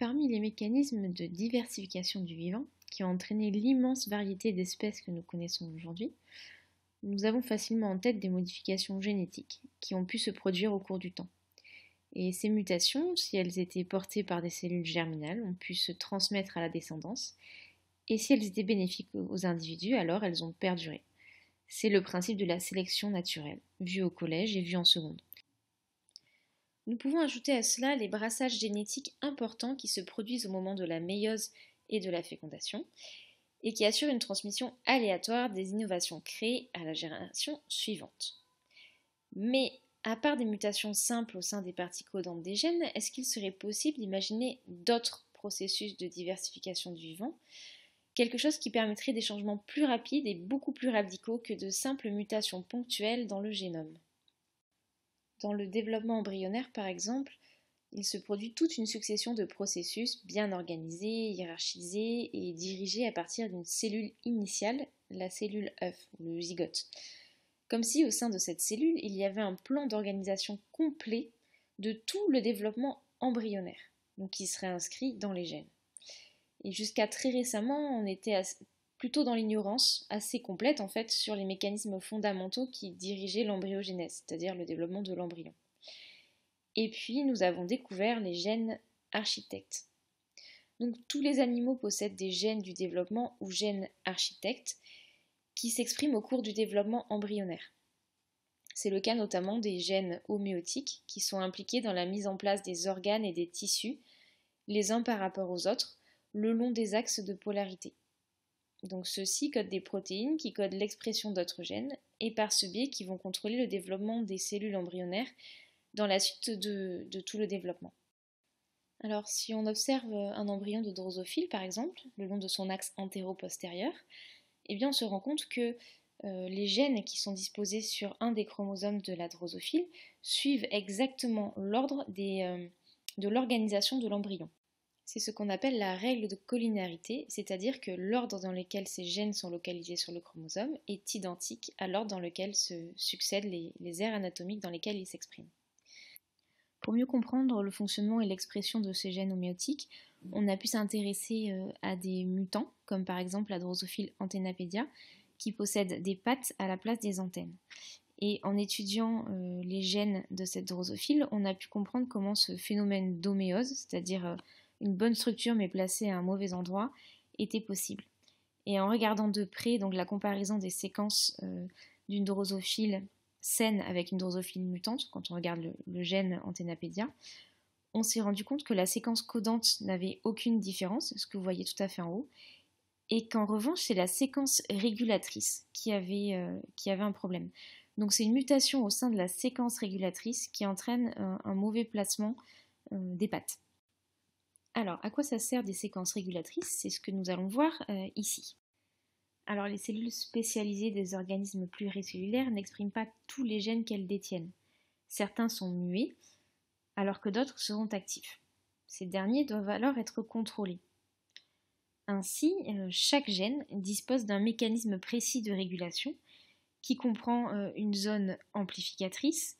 Parmi les mécanismes de diversification du vivant qui ont entraîné l'immense variété d'espèces que nous connaissons aujourd'hui, nous avons facilement en tête des modifications génétiques qui ont pu se produire au cours du temps. Et ces mutations, si elles étaient portées par des cellules germinales, ont pu se transmettre à la descendance, et si elles étaient bénéfiques aux individus, alors elles ont perduré. C'est le principe de la sélection naturelle, vu au collège et vu en seconde. Nous pouvons ajouter à cela les brassages génétiques importants qui se produisent au moment de la méiose et de la fécondation, et qui assurent une transmission aléatoire des innovations créées à la génération suivante. Mais, à part des mutations simples au sein des parties codantes des gènes, est-ce qu'il serait possible d'imaginer d'autres processus de diversification du vivant, quelque chose qui permettrait des changements plus rapides et beaucoup plus radicaux que de simples mutations ponctuelles dans le génome? Dans le développement embryonnaire, par exemple, il se produit toute une succession de processus bien organisés, hiérarchisés et dirigés à partir d'une cellule initiale, la cellule œuf, le zygote. Comme si au sein de cette cellule, il y avait un plan d'organisation complet de tout le développement embryonnaire, donc qui serait inscrit dans les gènes. Et jusqu'à très récemment, on était plutôt dans l'ignorance assez complète en fait sur les mécanismes fondamentaux qui dirigeaient l'embryogenèse, c'est-à-dire le développement de l'embryon. Et puis nous avons découvert les gènes architectes. Donc tous les animaux possèdent des gènes du développement ou gènes architectes qui s'expriment au cours du développement embryonnaire. C'est le cas notamment des gènes homéotiques qui sont impliqués dans la mise en place des organes et des tissus, les uns par rapport aux autres, le long des axes de polarité. Donc ceux-ci codent des protéines qui codent l'expression d'autres gènes et par ce biais qui vont contrôler le développement des cellules embryonnaires dans la suite de tout le développement. Alors si on observe un embryon de drosophile par exemple, le long de son axe antéro-postérieur, eh bien on se rend compte que les gènes qui sont disposés sur un des chromosomes de la drosophile suivent exactement l'ordre de l'organisation de l'embryon. C'est ce qu'on appelle la règle de collinéarité, c'est-à-dire que l'ordre dans lequel ces gènes sont localisés sur le chromosome est identique à l'ordre dans lequel se succèdent les aires anatomiques dans lesquelles ils s'expriment. Pour mieux comprendre le fonctionnement et l'expression de ces gènes homéotiques, on a pu s'intéresser à des mutants, comme par exemple la drosophile Antennapedia, qui possède des pattes à la place des antennes. Et en étudiant les gènes de cette drosophile, on a pu comprendre comment ce phénomène d'homéose, c'est-à-dire une bonne structure mais placée à un mauvais endroit, était possible. Et en regardant de près donc, la comparaison des séquences d'une drosophile saine avec une drosophile mutante, quand on regarde le gène Antennapedia, on s'est rendu compte que la séquence codante n'avait aucune différence, ce que vous voyez tout à fait en haut, et qu'en revanche c'est la séquence régulatrice qui avait un problème. Donc c'est une mutation au sein de la séquence régulatrice qui entraîne un mauvais placement des pattes. Alors, à quoi ça sert des séquences régulatrices? C'est ce que nous allons voir ici. Alors, les cellules spécialisées des organismes pluricellulaires n'expriment pas tous les gènes qu'elles détiennent. Certains sont muets, alors que d'autres seront actifs. Ces derniers doivent alors être contrôlés. Ainsi, chaque gène dispose d'un mécanisme précis de régulation qui comprend une zone amplificatrice,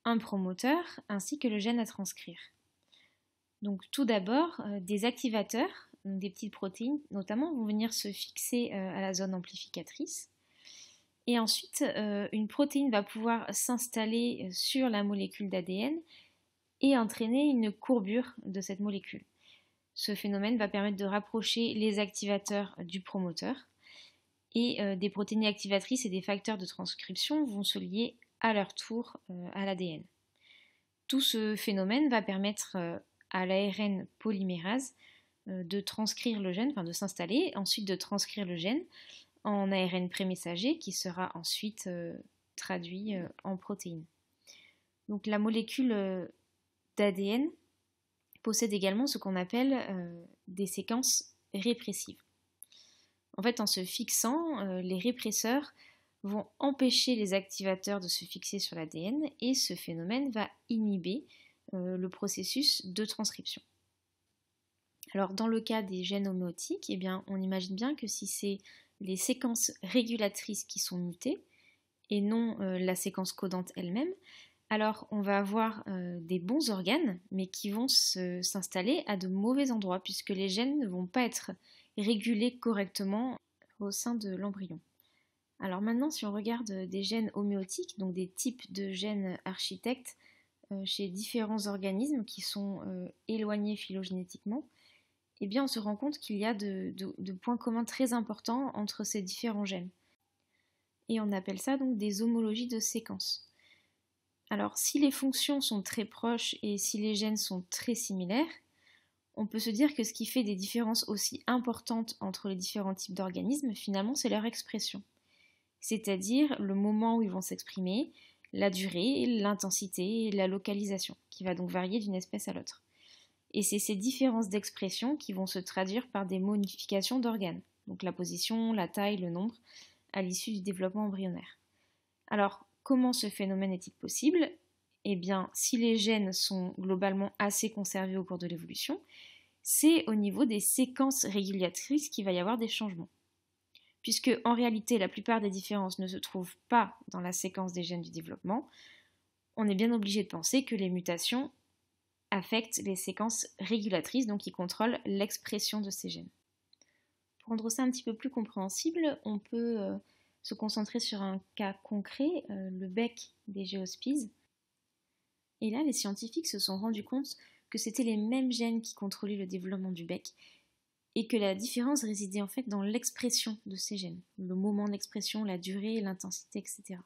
un promoteur, ainsi que le gène à transcrire. Donc tout d'abord, des activateurs, des petites protéines notamment, vont venir se fixer à la zone amplificatrice. Et ensuite, une protéine va pouvoir s'installer sur la molécule d'ADN et entraîner une courbure de cette molécule. Ce phénomène va permettre de rapprocher les activateurs du promoteur et des protéines activatrices et des facteurs de transcription vont se lier à leur tour à l'ADN. Tout ce phénomène va permettre à l'ARN polymérase de transcrire le gène, enfin de s'installer, ensuite de transcrire le gène en ARN prémessager qui sera ensuite traduit en protéines. Donc la molécule d'ADN possède également ce qu'on appelle des séquences répressives. En fait, en se fixant, les répresseurs vont empêcher les activateurs de se fixer sur l'ADN et ce phénomène va inhiber le processus de transcription. Alors dans le cas des gènes homéotiques, eh bien, on imagine bien que si c'est les séquences régulatrices qui sont mutées et non la séquence codante elle-même, Alors, on va avoir des bons organes, mais qui vont s'installer à de mauvais endroits, puisque les gènes ne vont pas être régulés correctement au sein de l'embryon. Alors maintenant, si on regarde des gènes homéotiques, donc des types de gènes architectes chez différents organismes qui sont éloignés phylogénétiquement, eh bien on se rend compte qu'il y a de points communs très importants entre ces différents gènes. Et on appelle ça donc des homologies de séquence. Alors si les fonctions sont très proches et si les gènes sont très similaires, on peut se dire que ce qui fait des différences aussi importantes entre les différents types d'organismes, finalement, c'est leur expression. C'est-à-dire le moment où ils vont s'exprimer, la durée, l'intensité et la localisation, qui va donc varier d'une espèce à l'autre. Et c'est ces différences d'expression qui vont se traduire par des modifications d'organes, donc la position, la taille, le nombre, à l'issue du développement embryonnaire. Alors, comment ce phénomène est-il possible? Eh bien, si les gènes sont globalement assez conservés au cours de l'évolution, c'est au niveau des séquences régulatrices qu'il va y avoir des changements. Puisque, en réalité, la plupart des différences ne se trouvent pas dans la séquence des gènes du développement, on est bien obligé de penser que les mutations affectent les séquences régulatrices, donc qui contrôlent l'expression de ces gènes. Pour rendre ça un petit peu plus compréhensible, on peut se concentrer sur un cas concret, le bec des géospises. Et là, les scientifiques se sont rendus compte que c'était les mêmes gènes qui contrôlaient le développement du bec et que la différence résidait en fait dans l'expression de ces gènes, le moment d'expression, la durée, l'intensité, etc.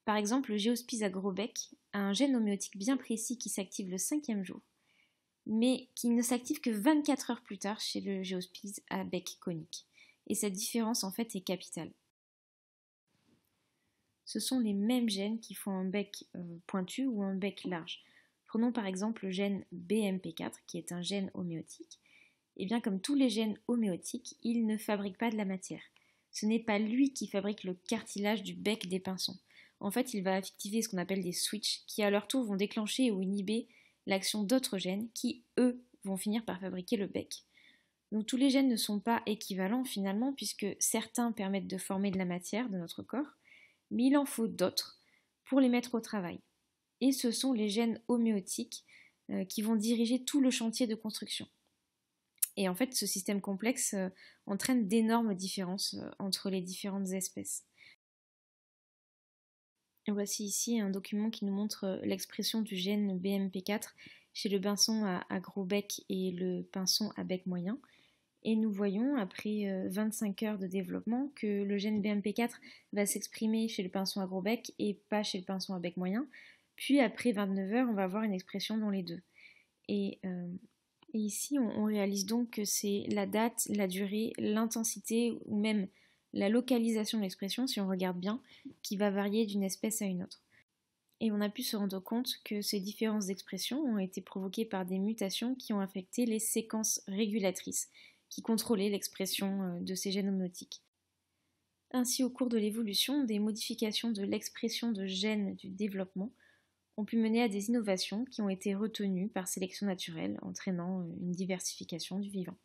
Par exemple, le géospise à gros bec a un gène homéotique bien précis qui s'active le 5e jour, mais qui ne s'active que 24 heures plus tard chez le géospise à bec conique. Et cette différence en fait est capitale. Ce sont les mêmes gènes qui font un bec pointu ou un bec large. Prenons par exemple le gène BMP4 qui est un gène homéotique. Et bien comme tous les gènes homéotiques, il ne fabrique pas de la matière. Ce n'est pas lui qui fabrique le cartilage du bec des pinsons. En fait, il va activer ce qu'on appelle des switches qui à leur tour vont déclencher ou inhiber l'action d'autres gènes qui, eux, vont finir par fabriquer le bec. Donc tous les gènes ne sont pas équivalents finalement puisque certains permettent de former de la matière de notre corps, mais il en faut d'autres pour les mettre au travail. Et ce sont les gènes homéotiques qui vont diriger tout le chantier de construction. Et en fait, ce système complexe entraîne d'énormes différences entre les différentes espèces. Et voici ici un document qui nous montre l'expression du gène BMP4 chez le pinson à gros bec et le pinson à bec moyen. Et nous voyons, après 25 heures de développement, que le gène BMP4 va s'exprimer chez le pinson à gros bec et pas chez le pinson à bec moyen. Puis après 29 heures, on va avoir une expression dans les deux. Et ici, on réalise donc que c'est la date, la durée, l'intensité ou même la localisation de l'expression, si on regarde bien, qui va varier d'une espèce à une autre. Et on a pu se rendre compte que ces différences d'expression ont été provoquées par des mutations qui ont affecté les séquences régulatrices, qui contrôlaient l'expression de ces gènes homéotiques. Ainsi, au cours de l'évolution, des modifications de l'expression de gènes du développement ont pu mener à des innovations qui ont été retenues par sélection naturelle, entraînant une diversification du vivant.